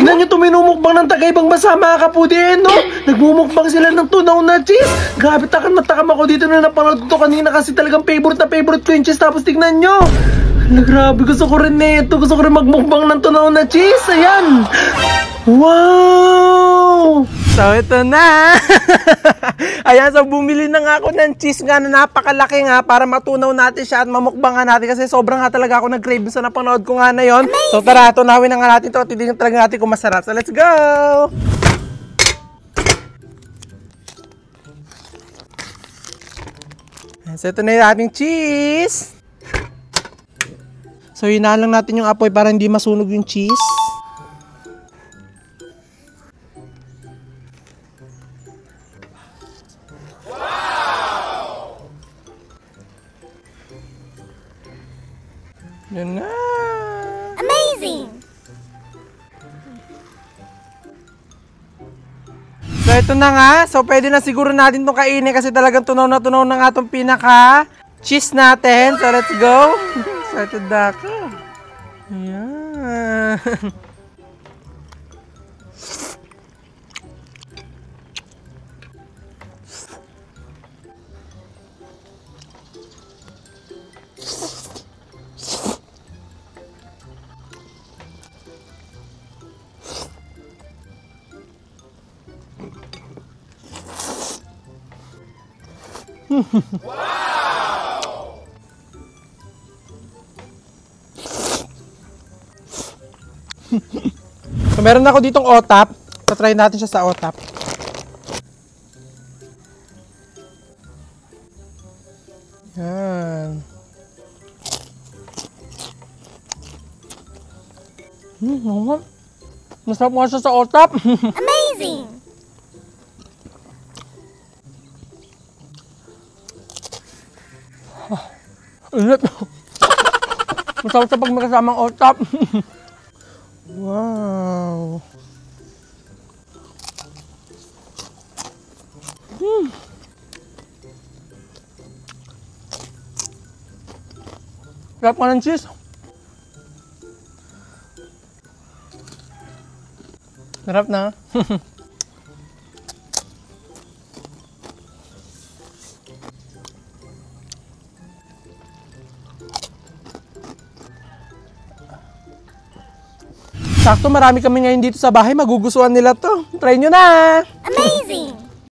Tingnan nyo tuminumukbang ng taga-ibang bansa mga kapudi no? Nagmumukbang sila ng tunaw na cheese. Grabe, takam na takam ako dito na napanood ko to kanina kasi talagang favorite na favorite ko yung cheese. Tapos tignan nyo. Hala, grabe, gusto ko rin nito. Gusto ko rin magmukbang ng tunaw na cheese. Ayan. Wow! So, ito na. Ayan, so bumili na nga ako ng cheese nga na napakalaki nga para matunaw natin siya at mamukbangan natin kasi sobrang nga talaga ako nag-crave sa napanood ko nga na yon. So, tara, tunawin na nga natin ito at titignan talaga natin kung masarap. So, let's go! So, ito na yung ating cheese. So, hinaan lang natin yung apoy para hindi masunog yung cheese. Yan na. Amazing! So, ito na nga. So, pwede na siguro natin itong kainin kasi talagang tunaw na nga itong pinaka-cheese natin. So, let's go. Excited na ako. Ayan. Wow! So, meron ako ditong otap. So, try natin siya sa otap. Yan. Masarap nga siya sa otap. Amazing! Init. Masarap sa pag may kasamang otap. Wow. Sarap ka ng cheese. Sarap na. Sakto, marami kami ngayon dito sa bahay. Magugustuhan nila to. Try nyo na! Amazing!